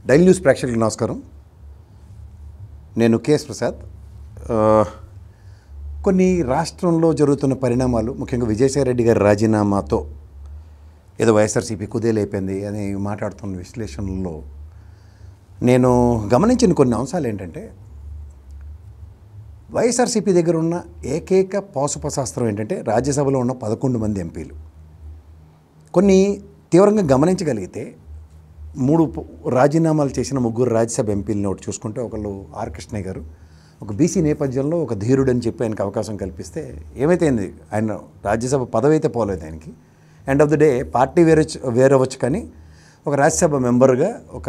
Daily news ప్రేక్షకులకు నమస్కారం. నేను కేఎస్ ప్రసాద్. కొన్ని రాష్ట్రంలో జరుగుతున్న పరిణామాలు, ముఖ్యంగా విజయసాయిరెడ్డి గారి రాజీనామాతో ఏదో వైఎస్ఆర్సీపీ కుదేలైపోయింది అని మాట్లాడుతున్న విశ్లేషణలో నేను గమనించిన కొన్ని అంశాలు ఏంటంటే, వైఎస్ఆర్సీపీ దగ్గర ఉన్న ఏకైక పాశుపశాస్త్రం ఏంటంటే రాజ్యసభలో ఉన్న 11 మంది ఎంపీలు. కొన్ని తీవ్రంగా గమనించగలిగితే 3 రాజీనామాలు చేసిన 3 రాజ్యసభ ఎంపీలని ఒకటి చూసుకుంటే, ఒకళ్ళు ఆర్ కృష్ణయ్య గారు ఒక బీసీ నేపథ్యంలో ఒక ధీరుడు అని చెప్పి ఆయనకు అవకాశం కల్పిస్తే ఏమైతేంది, ఆయన రాజ్యసభ పదవి అయితే పోలేదు ఆయనకి. End of the day party వేరవచ్చు, కానీ ఒక రాజ్యసభ మెంబర్గా ఒక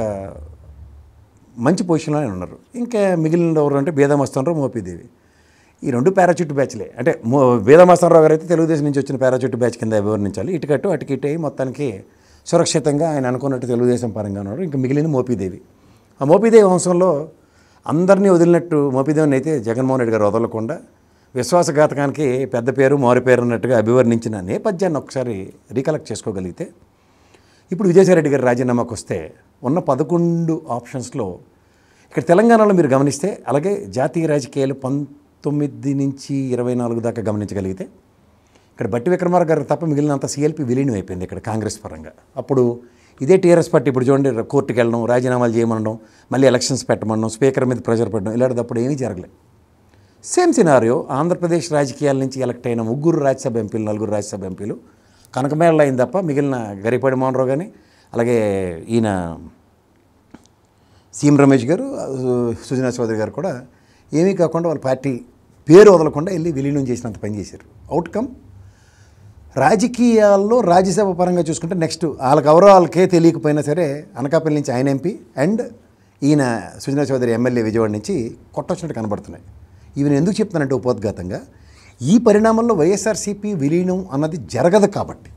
మంచి పొజిషన్లో ఆయన ఉన్నారు. ఇంకా మిగిలిన ఎవరు అంటే బేదమస్తానరావు, మోపిదేవి. ఈ 2 పారాచూట్ బ్యాచ్లే. అంటే బేదమస్తానరావు గారు అయితే తెలుగుదేశం నుంచి వచ్చిన పారాచూట్ బ్యాచ్ కింద వివరించాలి. ఇటుకట్టు అటుకిట్టు అయ్యి మొత్తానికి సురక్షితంగా ఆయన అనుకున్నట్టు తెలుగుదేశం పరంగా ఉన్నారు. ఇంకా మిగిలిన మోపిదేవి. ఆ మోపిదేవి వంశంలో అందరినీ వదిలినట్టు మోపిదేవిని అయితే జగన్మోహన్ రెడ్డి గారు వదలకుండా విశ్వాసఘాతకానికి పెద్ద పేరు మారు పేరు అన్నట్టుగా అభివర్ణించిన నేపథ్యాన్ని ఒకసారి రీకలెక్ట్ చేసుకోగలిగితే, ఇప్పుడు విజయసాయిరెడ్డి గారి రాజీనామాకు వస్తే ఉన్న 11 ఆప్షన్స్లో ఇక్కడ తెలంగాణలో మీరు గమనిస్తే, అలాగే జాతీయ రాజకీయాలు 19 నుంచి 24 దాకా గమనించగలిగితే, ఇక్కడ బట్టి విక్రమార్క గారు తప్ప మిగిలినంత సీఎల్పీ విలీనం అయిపోయింది ఇక్కడ కాంగ్రెస్ పరంగా. అప్పుడు ఇదే టీఆర్ఎస్ పార్టీ ఇప్పుడు చూడండి, కోర్టుకు వెళ్ళడం, రాజీనామాలు చేయమనడం, మళ్ళీ ఎలక్షన్స్ పెట్టమనడం, స్పీకర్ మీద ప్రెషర్ పెట్టడం, ఇలాంటిదప్పుడు ఏమీ జరగలేదు. సేమ్ సినారియో ఆంధ్రప్రదేశ్ రాజకీయాల నుంచి ఎలక్ట్ అయిన 3 రాజ్యసభ ఎంపీలు, 4 రాజ్యసభ ఎంపీలు కనకమేళ అయింది తప్ప మిగిలిన గరిపాడి మోహన్ రావు కానీ, అలాగే ఈయన సీఎం రమేష్ గారు, సుజనా చౌదరి గారు కూడా ఏమీ కాకుండా వాళ్ళ పార్టీ పేరు వదలకుండా వెళ్ళి విలీనం చేసినంత పనిచేశారు. అవుట్కమ్ రాజకీయాల్లో రాజ్యసభ పరంగా చూసుకుంటే నెక్స్ట్ వాళ్ళకి ఎవరో వాళ్ళకే తెలియకపోయినా సరే అనకాపల్లి నుంచి ఆయన ఎంపీ అండ్ ఈయన సుజనా చౌదరి ఎమ్మెల్యే విజయవాడ నుంచి కొట్టొచ్చినట్టు కనబడుతున్నాయి. ఇవి నేను ఎందుకు చెప్తానంటే ఉపోద్ఘాతంగా, ఈ పరిణామంలో వైఎస్ఆర్సీపీ విలీనం అన్నది జరగదు కాబట్టి.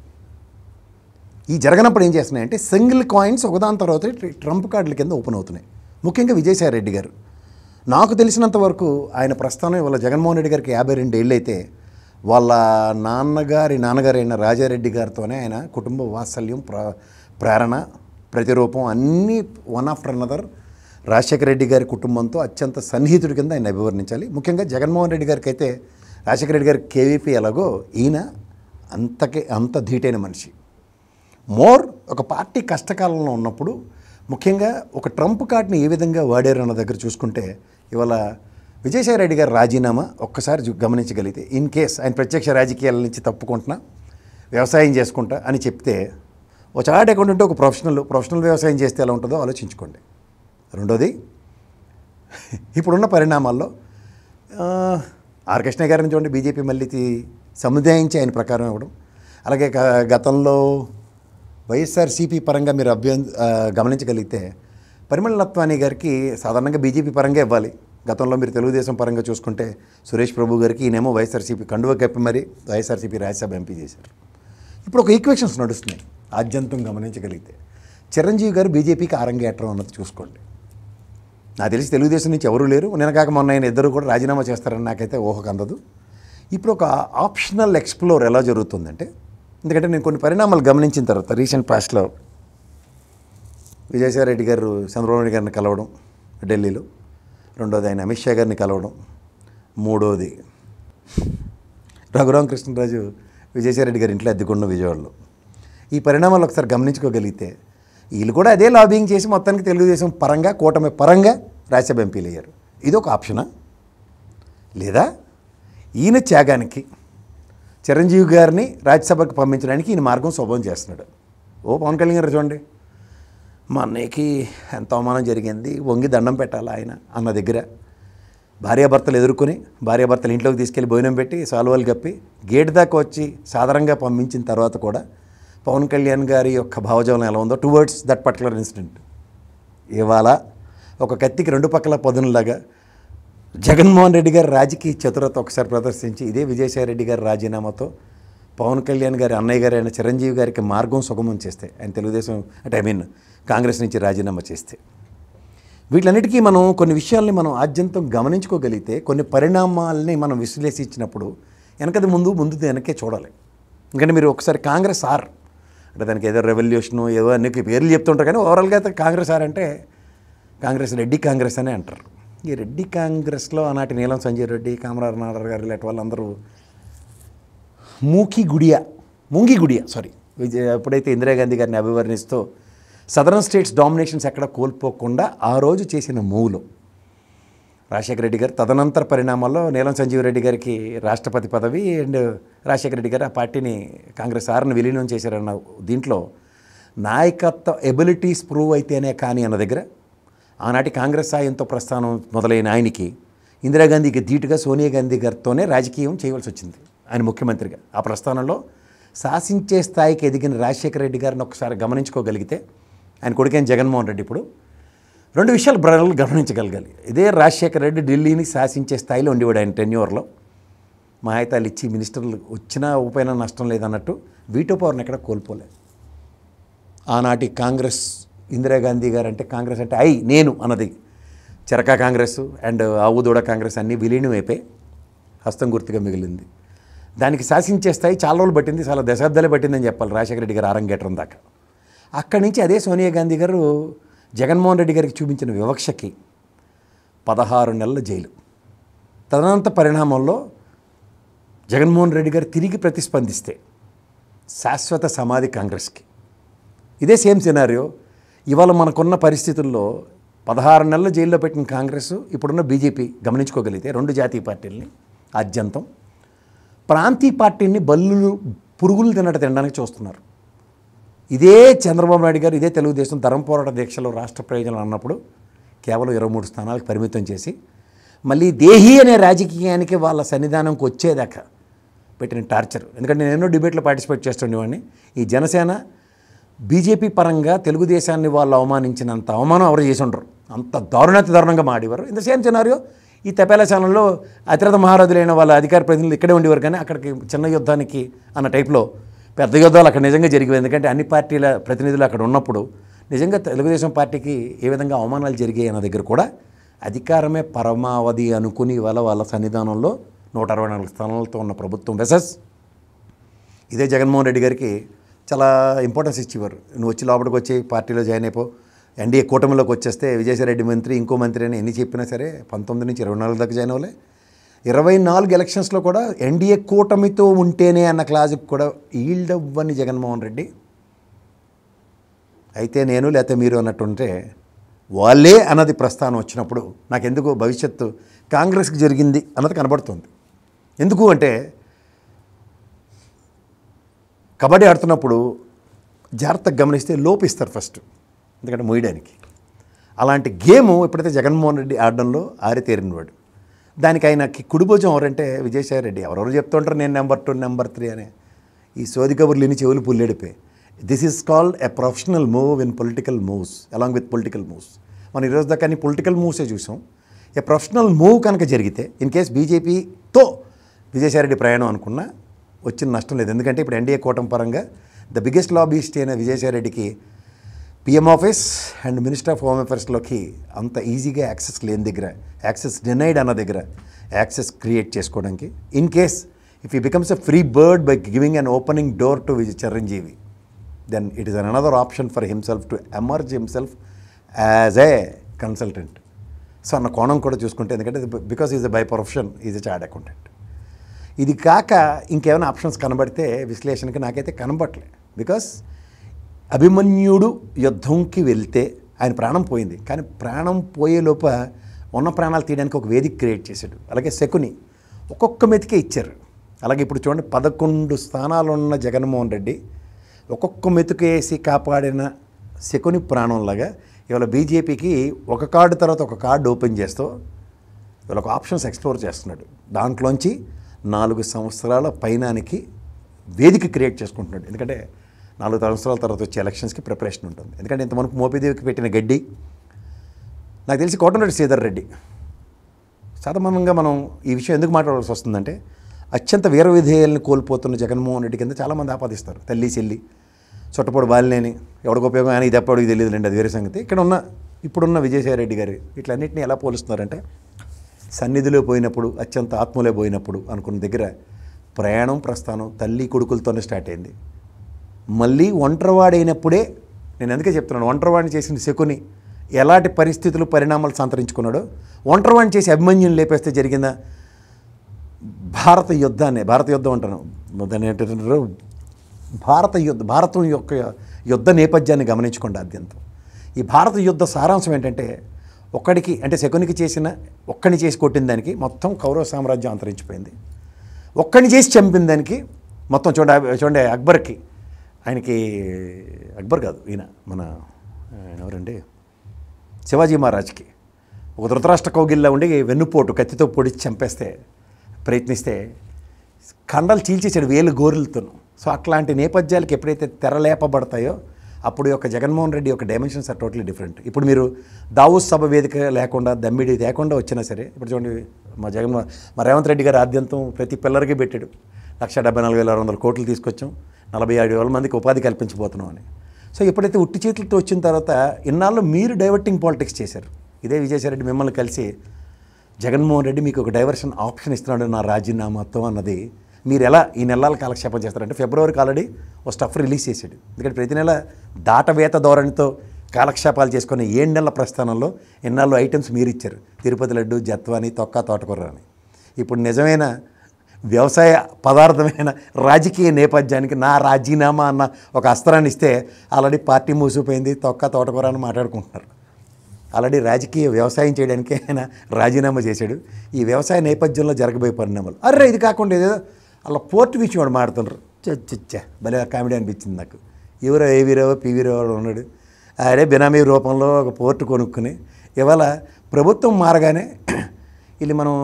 ఈ జరగనప్పుడు ఏం చేస్తున్నాయంటే సింగిల్ కాయిన్స్ ఒకదాని తర్వాత ట్రంప్ కార్డుల కింద ఓపెన్ అవుతున్నాయి. ముఖ్యంగా విజయసాయిరెడ్డి గారు, నాకు తెలిసినంత వరకు ఆయన ప్రస్థానం వాళ్ళ జగన్మోహన్ రెడ్డి గారికి 52 ఏళ్ళు అయితే, వాళ్ళ నాన్నగారైన రాజారెడ్డి గారితోనే ఆయన కుటుంబ వాత్సల్యం, ప్రేరణ, ప్రతిరూపం అన్నీ one after another Rajasekhara Reddy గారి కుటుంబంతో అత్యంత సన్నిహితుడి కింద ఆయన అభివర్ణించాలి. ముఖ్యంగా జగన్మోహన్ రెడ్డి గారికి అయితే రాజశేఖర రెడ్డి గారి కేవీపీ ఎలాగో ఈయన అంత ధీటైన మనిషి. మోర్ ఒక పార్టీ కష్టకాలంలో ఉన్నప్పుడు ముఖ్యంగా ఒక ట్రంప్ కార్డ్ని ఏ విధంగా వాడారు అన్న దగ్గర చూసుకుంటే, ఇవాళ విజయసాయిరెడ్డి గారి రాజీనామా ఒక్కసారి గమనించగలిగితే, ఇన్ కేస్ ఆయన ప్రత్యక్ష రాజకీయాల నుంచి తప్పుకుంటున్నా వ్యవసాయం చేసుకుంటా అని చెప్తే, ఒక చార్ట్ అకౌంటెంట్ ఒక ప్రొఫెషనల్ వ్యవసాయం చేస్తే ఎలా ఉంటుందో ఆలోచించుకోండి. రెండోది, ఇప్పుడున్న పరిణామాల్లో ఆర్ కృష్ణ గారిని చూడండి, బీజేపీ మళ్ళీ సముదాయించి ఆయన ప్రకారం ఇవ్వడం. అలాగే గతంలో వైఎస్ఆర్సీపీ పరంగా మీరు గమనించగలిగితే పరిమళ నత్వానీ గారికి సాధారణంగా బీజేపీ పరంగా ఇవ్వాలి. గతంలో మీరు తెలుగుదేశం పరంగా చూసుకుంటే సురేష్ ప్రభు గారికి ఈయనేమో వైఎస్ఆర్సీపీ కండువ కప్పి మరి వైఎస్ఆర్సీపీ రాజ్యసభ ఎంపీ చేశారు. ఇప్పుడు ఒక ఈక్వేషన్స్ నడుస్తున్నాయి ఆద్యంతం గమనించగలిగితే. చిరంజీవి గారు బీజేపీకి ఆరంగేట్రం అన్నది చూసుకోండి. నాకు తెలిసి తెలుగుదేశం నుంచి ఎవరూ లేరు. నేను కాక మొన్న ఆయన ఇద్దరు కూడా రాజీనామా చేస్తారని నాకైతే ఊహకు అందదు. ఇప్పుడు ఒక ఆప్షనల్ ఎక్స్ప్లోర్ ఎలా జరుగుతుందంటే, ఎందుకంటే నేను కొన్ని పరిణామాలు గమనించిన తర్వాత రీసెంట్ పాస్ట్లో విజయసాయిరెడ్డి గారు చంద్రబాబు నాయుడు గారిని కలవడం ఢిల్లీలో, రెండోది ఆయన అమిత్ షా గారిని కలవడం, మూడోది రఘురామకృష్ణరాజు విజయసాయిరెడ్డి గారి ఇంట్లో అద్దెకున్న విజయవాడలో. ఈ పరిణామాలు ఒకసారి గమనించుకోగలిగితే వీళ్ళు కూడా అదే లాబింగ్ చేసి మొత్తానికి తెలుగుదేశం పరంగా, కూటమి పరంగా రాజ్యసభ ఎంపీలు అయ్యారు. ఇది ఒక ఆప్షనా? లేదా ఈయన త్యాగానికి చిరంజీవి గారిని రాజ్యసభకు పంపించడానికి ఈయన మార్గం శుభం చేస్తున్నాడు. పవన్ కళ్యాణ్ గారు చూడండి, మా అన్నయ్యకి ఎంత అవమానం జరిగింది, వంగి దండం పెట్టాలి ఆయన అన్న దగ్గర భార్యాభర్తలు ఎదుర్కొని భార్యాభర్తలు ఇంట్లోకి తీసుకెళ్ళి భోజనం పెట్టి సాల్వాలు కప్పి గేట్ దాకా వచ్చి సాధారణంగా పంపించిన తర్వాత కూడా పవన్ కళ్యాణ్ గారి యొక్క భావజాలం ఎలా ఉందో టువర్డ్స్ దట్ పర్టికులర్ ఇన్సిడెంట్, ఇవాళ ఒక కత్తికి 2 పక్కల పదునులాగా జగన్మోహన్ రెడ్డి గారి రాజకీయ చతురత ఒకసారి ప్రదర్శించి ఇదే విజయసాయిరెడ్డి గారి రాజీనామాతో పవన్ కళ్యాణ్ గారి అన్నయ్య గారు అయిన చిరంజీవి గారికి మార్గం సుగమం చేస్తే, ఆయన తెలుగుదేశం అంటే కాంగ్రెస్ నుంచి రాజీనామా చేస్తే, వీటన్నిటికీ మనం కొన్ని విషయాల్ని మనం ఆద్యంతం గమనించుకోగలిగితే, కొన్ని పరిణామాలని మనం విశ్లేషించినప్పుడు వెనకది ముందు వెనకే చూడాలి. ఎందుకంటే మీరు ఒకసారి కాంగ్రెస్ ఆర్ అంటే దానికి ఏదో రెవల్యూషను ఏదో అన్ని పేర్లు చెప్తుంటారు, కానీ ఓవరాల్గా అయితే కాంగ్రెస్ ఆర్ అంటే కాంగ్రెస్ రెడ్డి కాంగ్రెస్ అనే అంటారు. ఈ రెడ్డి కాంగ్రెస్లో ఆనాటి నీలం సంజయ్ రెడ్డి, కామరాజ్ నారాయణ గారు ఇలాంటి వాళ్ళందరూ ముంగి గుడియా ఎప్పుడైతే ఇందిరాగాంధీ గారిని అభివర్ణిస్తూ సదరన్ స్టేట్స్ డామినేషన్స్ ఎక్కడ కోల్పోకుండా ఆ రోజు చేసిన మూవ్లో రాజశేఖర రెడ్డి గారు తదనంతర పరిణామాల్లో నీలం సంజీవ్ రెడ్డి గారికి రాష్ట్రపతి పదవి అండ్ రాజశేఖర రెడ్డి గారు ఆ పార్టీని కాంగ్రెస్ ఆర్ని విలీనం చేశారన్న దీంట్లో నాయకత్వ ఎబిలిటీస్ ప్రూవ్ అయితేనే కానీ అన్న దగ్గర ఆనాటి కాంగ్రెస్ సాయంతో ప్రస్థానం మొదలైన ఆయనకి ఇందిరాగాంధీకి ధీటుగా సోనియా గాంధీ గారితోనే రాజకీయం చేయవలసి వచ్చింది ఆయన ముఖ్యమంత్రిగా. ఆ ప్రస్థానంలో శాసించే స్థాయికి ఎదిగిన రాజశేఖర రెడ్డి గారిని ఒకసారి గమనించుకోగలిగితే ఆయన కొడుకైన జగన్మోహన్ రెడ్డి ఇప్పుడు రెండు విషయాలు బ్రదర్లు గమనించగలగాలి. ఇదే రాజశేఖర రెడ్డి ఢిల్లీని శాసించే స్థాయిలో ఉండేవాడు ఆయన టెన్యూర్లో. మాహితాలు ఇచ్చి మినిస్టర్లు వచ్చినా ఊపైనా నష్టం లేదన్నట్టు వీటో పవర్ని ఎక్కడ కోల్పోలేదు. ఆనాటి కాంగ్రెస్ ఇందిరాగాంధీ గారు అంటే కాంగ్రెస్ అంటే నేను అన్నది చెరకా కాంగ్రెస్ అండ్ ఆవుదూడ కాంగ్రెస్ అన్నీ విలీనం అయిపోయి హస్తం గుర్తుగా మిగిలింది. దానికి శాసించే స్థాయి చాలా రోజులు పట్టింది, చాలా దశాబ్దాలే పట్టిందని చెప్పాలి రాజశేఖర రెడ్డి గారు ఆరంగేటం దాకా. అక్కడి నుంచి అదే సోనియా గాంధీ గారు జగన్మోహన్ రెడ్డి గారికి చూపించిన వివక్షకి 16 నెలల జైలు. తదనంతర పరిణామంలో జగన్మోహన్ రెడ్డి గారు తిరిగి ప్రతిస్పందిస్తే శాశ్వత సమాధి కాంగ్రెస్కి. ఇదే సేమ్ సినారియో ఇవాళ మనకున్న పరిస్థితుల్లో 16 నెలల జైల్లో పెట్టిన కాంగ్రెస్ ఇప్పుడున్న బీజేపీ గమనించుకోగలిగితే రెండు జాతీయ పార్టీలని ఆద్యంతం ప్రాంతీయ పార్టీని పురుగులు తినడానికి చూస్తున్నారు. ఇదే చంద్రబాబు నాయుడు గారు ఇదే తెలుగుదేశం ధర్మ పోరాట దీక్షలో రాష్ట్ర ప్రయోజనాలు అన్నప్పుడు కేవలం 23 స్థానాలకు పరిమితం చేసి మళ్ళీ దేహీ అనే రాజకీయానికి వాళ్ళ సన్నిధానంకి వచ్చేదాకా పెట్టిన టార్చర్. ఎందుకంటే నేను ఎన్నో డిబేట్లో పార్టిసిపేట్ చేస్తుండేవాడిని. ఈ జనసేన బీజేపీ పరంగా తెలుగుదేశాన్ని వాళ్ళు అవమానించినంత అవమానం ఎవరు చేసి ఉండరు, అంత దారుణంగా మాడేవారు. ఇంత సేమ్ సినారియో ఈ తెపేల ఛానల్లో అతిరథ మహారాజులైన వాళ్ళ అధికార ప్రతినిధులు ఇక్కడే ఉండేవారు, కానీ అక్కడికి చిన్న యుద్ధానికి అన్న టైప్లో పెద్ద యుద్ధాలు అక్కడ నిజంగా జరిగేవి. ఎందుకంటే అన్ని పార్టీల ప్రతినిధులు అక్కడ ఉన్నప్పుడు నిజంగా తెలుగుదేశం పార్టీకి ఏ విధంగా అవమానాలు జరిగాయి అన్న దగ్గర కూడా అధికారమే పరమావధి అనుకుని వాళ్ళ సన్నిధానంలో 164 స్థానాలతో ఉన్న ప్రభుత్వం వెసెస్ ఇదే జగన్మోహన్ రెడ్డి గారికి చాలా ఇంపార్టెన్స్ ఇచ్చేవారు. నువ్వు వచ్చి లోపలికి వచ్చి పార్టీలో జాయిన్ అయిపో, ఎన్డీఏ కూటమిలోకి వచ్చేస్తే విజయసాయిరెడ్డి మంత్రి ఇంకో మంత్రి అని ఎన్ని చెప్పినా సరే 19 నుంచి 24 దాకా జాయిన్ అవ్వలే. 24 ఎలక్షన్స్లో కూడా ఎన్డీఏ కూటమితో ఉంటేనే అన్న క్లాజ్కి కూడా ఈల్డ్ అవ్వని జగన్మోహన్ రెడ్డి అయితే నేను లేకపోతే మీరు అన్నట్టుంటే వాళ్ళే అన్నది ప్రస్థానం వచ్చినప్పుడు నాకెందుకు భవిష్యత్తు కాంగ్రెస్కి జరిగింది అన్నది కనబడుతుంది. ఎందుకు అంటే కబడ్డీ ఆడుతున్నప్పుడు జాగ్రత్తగా గమనిస్తే లోపిస్తారు ఫస్ట్, ఎందుకంటే మోయడానికి. అలాంటి గేము ఎప్పుడైతే జగన్మోహన్ రెడ్డి ఆడడంలో ఆరితేరినవాడు. దానికి ఆయనకి కుడిభుజం ఎవరంటే విజయసాయి రెడ్డి. ఎవరెవరు చెప్తుంటారు నేను నెంబర్ 2 నెంబర్ 3 అనే ఈ సోది కబుర్లు లేని చెవులు పుల్లెడిపోయి. This is called a professional move in political moves along with political moves. మనం ఈరోజు దాకా అన్ని పొలిటికల్ మూవ్సే చూసాం. ఏ ప్రొఫెషనల్ మూవ్ కనుక జరిగితే ఇన్ కేస్ బీజేపీతో విజయసాయి రెడ్డి ప్రయాణం అనుకున్నా వచ్చిన నష్టం లేదు. ఎందుకంటే ఇప్పుడు ఎన్డీఏ కూటమి పరంగా ద బిగ్గెస్ట్ లాబీస్ట్ అయిన విజయసాయి రెడ్డికి PM office and minister of home అఫేర్స్లోకి అంత ఈజీగా యాక్సెస్ లేని దగ్గర, యాక్సెస్ డినైడ్ అన్న దగ్గర యాక్సెస్ క్రియేట్ చేసుకోవడానికి in case if he becomes a free bird by giving an opening door to Chiranjeevi, then it is another option for himself to emerge himself as a consultant. So అన్న కోణం కూడా చూసుకుంటే, ఎందుకంటే because is a by profession is a chart accountant. ఇది కాక ఇంకేమైనా options కనబడితే విశ్లేషణకి నాకైతే కనబడలే. బికాస్ అభిమన్యుడు యుద్ధంకి వెళ్తే ఆయన ప్రాణం పోయింది, కానీ ప్రాణం పోయేలోప ఉన్న ప్రాణాలు తీయడానికి ఒక వేదిక క్రియేట్ చేశాడు. అలాగే శకుని ఒక్కొక్క మెతికే ఇచ్చారు. అలాగే ఇప్పుడు చూడండి 11 స్థానాలున్న జగన్మోహన్ రెడ్డి ఒక్కొక్క మెతుకేసి కాపాడిన శకుని ప్రాణంలాగా ఇవాళ బీజేపీకి ఒక కార్డు తర్వాత ఒక కార్డు ఓపెన్ చేస్తూ ఇవాళ ఒక ఆప్షన్స్ ఎక్స్ప్లోర్ చేస్తున్నాడు. దాంట్లోంచి 4 సంవత్సరాల పైనానికి వేదిక క్రియేట్ చేసుకుంటున్నాడు. ఎందుకంటే 4 సంవత్సరాల తర్వాత వచ్చే ఎలక్షన్స్కి ప్రిపరేషన్ ఉంటుంది. ఎందుకంటే ఇంతవరకు మోపిదేవికి పెట్టిన గడ్డి నాకు తెలిసి కోటమిరెడ్డి శ్రీధర్ రెడ్డి. సాధారణంగా మనం ఈ విషయం ఎందుకు మాట్లాడాల్సి వస్తుందంటే అత్యంత వీర విధేయాలను కోల్పోతున్న జగన్మోహన్ రెడ్డి కింద చాలామంది ఆపాదిస్తారు. తల్లి చెల్లి చుట్టపొడి బాలినేని ఎవరికి ఉపయోగం ఆయన ఇది ఎప్పటికి తెలియదులేండి, అది వేరే సంగతి. ఇక్కడ ఉన్న ఇప్పుడున్న విజయసాయి రెడ్డి గారు ఇట్లన్నింటినీ ఎలా పోలుస్తున్నారంటే సన్నిధిలో పోయినప్పుడు అత్యంత ఆత్మలో పోయినప్పుడు అనుకున్న దగ్గర ప్రయాణం ప్రస్థానం తల్లి కొడుకులతోనే స్టార్ట్ అయింది. మళ్ళీ ఒంటరివాడైనప్పుడే నేను అందుకే చెప్తున్నాను, ఒంటరివాడిని చేసిన శకుని ఎలాంటి పరిస్థితులు పరిణామాలు సంతరించుకున్నాడో ఒంటరివాణి చేసి అభిమన్యుని లేపేస్తే జరిగిన భారత యుద్ధం అంటాను దాన్ని ఏంటంటారు భారతం యొక్క యుద్ధ నేపథ్యాన్ని గమనించుకోండి ఆద్యంతం. ఈ భారత యుద్ధ సారాంశం ఏంటంటే శకునికి ఒక్కడిని చేసి కొట్టిన దానికి మొత్తం కౌరవ సామ్రాజ్యం అంతరించిపోయింది. ఒక్కడిని చేసి చంపిన దానికి మొత్తం చూడండి అక్బర్కి, ఆయనకి అక్బర్ కాదు ఈయన మన ఎవరండి శివాజీ మహారాజ్కి ఒక ధృతరాష్ట్ర కౌగిల్లా ఉండి వెన్నుపోటు కత్తితో పొడిచి చంపేస్తే ప్రయత్నిస్తే కండలు చీల్చేసాడు వేలు గోరులతోనూ. సో అట్లాంటి నేపథ్యాలకు ఎప్పుడైతే తెరలేపబడతాయో అప్పుడు యొక్క జగన్మోహన్ రెడ్డి యొక్క డైమెన్షన్స్ ఆర్ టోటలీ డిఫరెంట్. ఇప్పుడు మీరు దావూస్ సభ వేదిక లేకుండా దమ్మిడి లేకుండా వచ్చినా సరే ఇప్పుడు చూడండి మా రేవంత్ రెడ్డి గారు ఆద్యంతం ప్రతి పిల్లరికి పెట్టాడు 1,74,600 కోట్లు తీసుకొచ్చాం, 47,000 మందికి ఉపాధి కల్పించబోతున్నాం అని. సో ఎప్పుడైతే ఉట్టి చేతులతో వచ్చిన తర్వాత ఇన్నాళ్ళు మీరు డైవర్టింగ్ పాలిటిక్స్ చేశారు. ఇదే విజయసాయిరెడ్డి మిమ్మల్ని కలిసి జగన్మోహన్ రెడ్డి మీకు ఒక డైవర్షన్ ఆప్షన్ ఇస్తున్నాడు నా రాజీనామాతో అన్నది మీరు ఎలా ఈ నెలల కాలక్షేపం చేస్తారంటే ఫిబ్రవరికి ఆల్రెడీ ఒక స్టఫ్ రిలీజ్ చేశాడు. ఎందుకంటే ప్రతి నెల దాటవేత ధోరణితో కాలక్షేపాలు చేసుకునే 7 నెలల ప్రస్థానంలో ఎన్నాళ్ళు ఐటమ్స్ మీరు ఇచ్చారు. తిరుపతి లడ్డు, జత్వాని, తోటకూర అని. ఇప్పుడు నిజమైన వ్యవసాయ పదార్థమైన రాజకీయ నేపథ్యానికి నా రాజీనామా అన్న ఒక అస్త్రాన్ని ఇస్తే ఆల్రెడీ పార్టీ మూసిపోయింది, తోటకూర అని మాట్లాడుకుంటున్నారు. ఆల్రెడీ రాజకీయ వ్యవసాయం చేయడానికి ఆయన రాజీనామా చేశాడు. ఈ వ్యవసాయ నేపథ్యంలో జరగబోయే పరిణామాలు ఇది కాకుండా ఏదో అలా పోర్టు విషయం వాడు మాడుతున్నారు. భలే కామెడీ అనిపించింది నాకు. ఎవరో ఏవీరో పీవీరో ఉన్నాడు, అదే బినామీ రూపంలో ఒక పోర్టు కొనుక్కుని ఇవాళ ప్రభుత్వం మారగానే వీళ్ళు మనం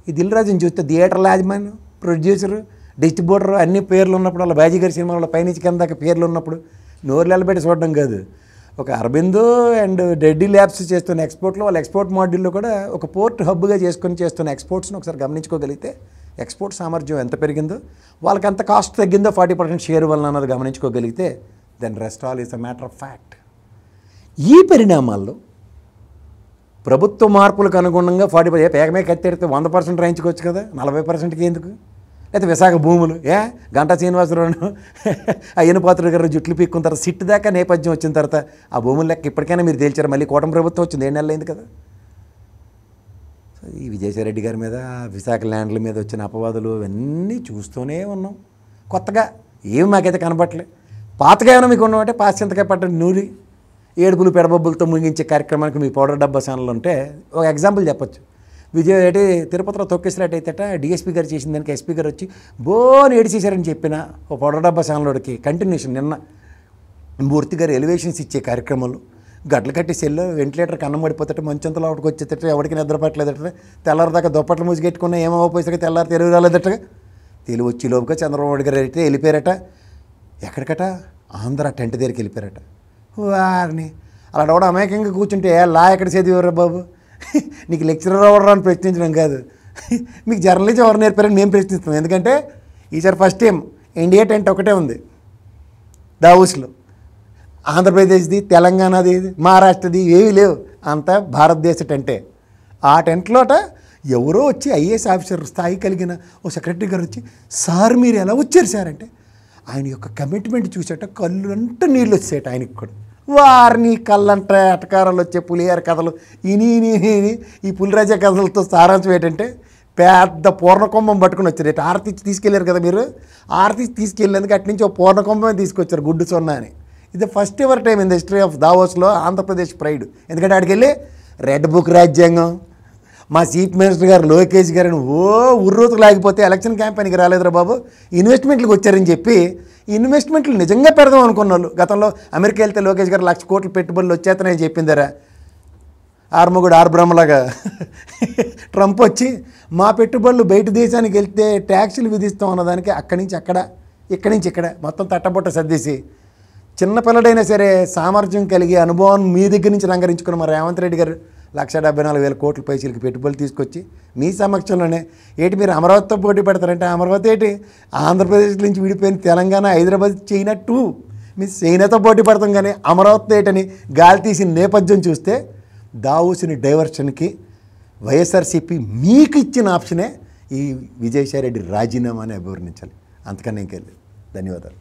ఈ దిల్ రాజుని చూస్తే థియేటర్ యాజమాన్యం, ప్రొడ్యూసరు, డిస్ట్రిబ్యూటర్ అన్ని పేర్లు ఉన్నప్పుడు వాళ్ళ బాజీగారి సినిమాలో పైనుంచి కింద దాకా పేర్లు ఉన్నప్పుడు నోరు నిలబెట్టి చూడడం కాదు. ఒక అరబిందో అండ్ రెడ్డి ల్యాబ్స్ చేస్తున్న ఎక్స్పోర్ట్లో వాళ్ళ ఎక్స్పోర్ట్ మాడ్యూల్లో కూడా ఒక పోర్ట్ హబ్గా చేస్తున్న ఎక్స్పోర్ట్స్ని ఒకసారి గమనించుకోగలిగితే ఎక్స్పోర్ట్ సామర్థ్యం ఎంత పెరిగిందో, వాళ్ళకి ఎంత కాస్ట్ తగ్గిందో 40% షేర్ వలన అన్నది గమనించుకోగలిగితే then rest all is a matter of fact. ఈ పరిణామాల్లో ప్రభుత్వ మార్పులకు అనుగుణంగా 40% పేకమే కత్తెడితే 100% రాయించుకోవచ్చు కదా, 40%కి ఎందుకు? లేకపోతే విశాఖ భూములు గంటా శ్రీనివాసరావు అయ్యన పాత్ర గారు జుట్లు పీక్కున్న తర్వాత సిట్ దాకా నేపథ్యం వచ్చిన తర్వాత ఆ భూముల లెక్క ఇప్పటికైనా మీరు తేల్చారు. మళ్ళీ కూటమి ప్రభుత్వం వచ్చింది 7 నెలలు అయింది కదా. ఈ విజయసాయిరెడ్డి గారి మీద విశాఖ ల్యాండ్ల మీద వచ్చిన అపవాదులు ఇవన్నీ చూస్తూనే ఉన్నాం. కొత్తగా ఏమి మాకైతే కనబట్టలే. పాతగా ఏమైనా మీకు ఉన్నామంటే పాశ్చింతకాయ పట్ట నూరి ఏడుపులు పెడబొబ్బులతో ముగించే కార్యక్రమానికి మీ పౌడర్ డబ్బా ఛానల్ ఉంటే ఒక ఎగ్జాంపుల్ చెప్పొచ్చు. తిరుపతిలో తొక్కేసినట్టయితే డిఎస్పీ గారు చేసిన దానికి ఎస్పీ గారు వచ్చి బోని ఏడిచేశారని చెప్పిన ఓ పౌడర్ డబ్బా ఛానల్లోడికి కంటిన్యూషన్ నిన్న మూర్తి గారు ఎలివేషన్స్ ఇచ్చే కార్యక్రమాలు గడ్డలు కట్టి సెల్లో వెంటిలేటర్కి అన్నం పడిపోతే మంచంతలో ఒకటికి వచ్చేటట్టు ఎవరికి నిద్రపట్టలేదట, తెల్లారిదాకా దుప్పట్లు మూసిగెట్టుకున్నా ఏమవపోయేసరికి తెల్లారి తెలుగు రాలేదట. తెలుగు వచ్చి లోపుగా చంద్రబాబు గారు అయితే వెళ్ళిపోయారట. ఎక్కడికట? ఆంధ్ర టెంట్ దగ్గరికి వెళ్ళిపోయారట. వారిని అలా కూడా అమాయకంగా కూర్చుంటే లా ఎక్కడ చదివారా బాబు, నీకు లెక్చరర్ అవ్వడం అని ప్రశ్నించడం కాదు, మీకు జర్నలిజం ఎవరు నేర్పారని మేము ప్రశ్నిస్తాం. ఎందుకంటే ఈసారి ఫస్ట్ టైం ఇండియా టెంట్ ఒకటే ఉంది దావూస్లో. ఆంధ్రప్రదేశ్ది, తెలంగాణది, మహారాష్ట్రది ఏమీ లేవు, అంతా భారతదేశ టెంటే. ఆ టెంట్లోట ఎవరో వచ్చి ఐఏఎస్ ఆఫీసర్ స్థాయి కలిగిన ఓ సెక్రటరీ గారు వచ్చి సార్ మీరు ఎలా వచ్చారు సార్ అంటే ఆయన యొక్క కమిట్మెంట్ చూసేట కళ్ళు అంటే నీళ్ళు వచ్చేట ఆయనకి కూడా. వారిని కళ్ళంట అటకారాలు వచ్చే పులిహార కథలు ఇని ఈ పులిరాజా కథలతో సారాంశం ఏంటంటే పెద్ద పూర్ణకుంభం పట్టుకుని వచ్చారు. ఇటు ఆరతి తీసుకెళ్ళారు కదా మీరు, ఆరతి తీసుకెళ్ళేందుకు అటు నుంచి ఒక పూర్ణకుంభమే తీసుకొచ్చారు గుడ్డు సొన్నా అని. ఇది first ever time in the history of దావోస్లో ఆంధ్రప్రదేశ్ ప్రైడ్. ఎందుకంటే అక్కడికి వెళ్ళి రెడ్ బుక్ రాజ్యాంగం, మా చీఫ్ మినిస్టర్ గారు లోకేష్ గారిని ఉర్రూతుకు లేకపోతే ఎలక్షన్ క్యాంపెయిన్కి రాలేదురా బాబు, ఇన్వెస్ట్మెంట్లకు వచ్చారని చెప్పి ఇన్వెస్ట్మెంట్లు నిజంగా పెడదాం అనుకున్న వాళ్ళు గతంలో అమెరికా వెళ్తే లోకేష్ గారు 1,00,000 కోట్ల పెట్టుబడులు వచ్చేతనని చెప్పిందరా. ఆర్మగుడు బ్రహ్మలాగా ట్రంప్ వచ్చి మా పెట్టుబడులు బయట దేశానికి వెళ్తే ట్యాక్సులు విధిస్తాం అన్నదానికి అక్కడి నుంచి అక్కడ, ఇక్కడి నుంచి ఇక్కడ మొత్తం తట్టబొట్ట సర్దేసి చిన్నపిల్లడైనా సరే సామర్థ్యం కలిగి అనుభవం మీ దగ్గర నుంచి రంగరించుకున్న మా రేవంత్ రెడ్డి గారు 1,74,000 కోట్ల పైసలకి పెట్టుబడులు తీసుకొచ్చి మీ సమక్షంలోనే మీరు అమరావతితో పోటీ పెడతారంటే అమరావతి ఏంటి ఆంధ్రప్రదేశ్ నుంచి విడిపోయిన తెలంగాణ, హైదరాబాద్, చైనా 2 మీ చైనాతో పోటీ పడతాం. కానీ అమరావతి ఏంటని గాలి తీసిన నేపథ్యం చూస్తే దావూసిని డైవర్షన్కి వైఎస్ఆర్సీపీ మీకు ఇచ్చిన ఆప్షనే ఈ విజయసాయిరెడ్డి రాజీనామాని అభివర్ణించాలి. అంతకన్నా ఇంకెళ్ళి ధన్యవాదాలు.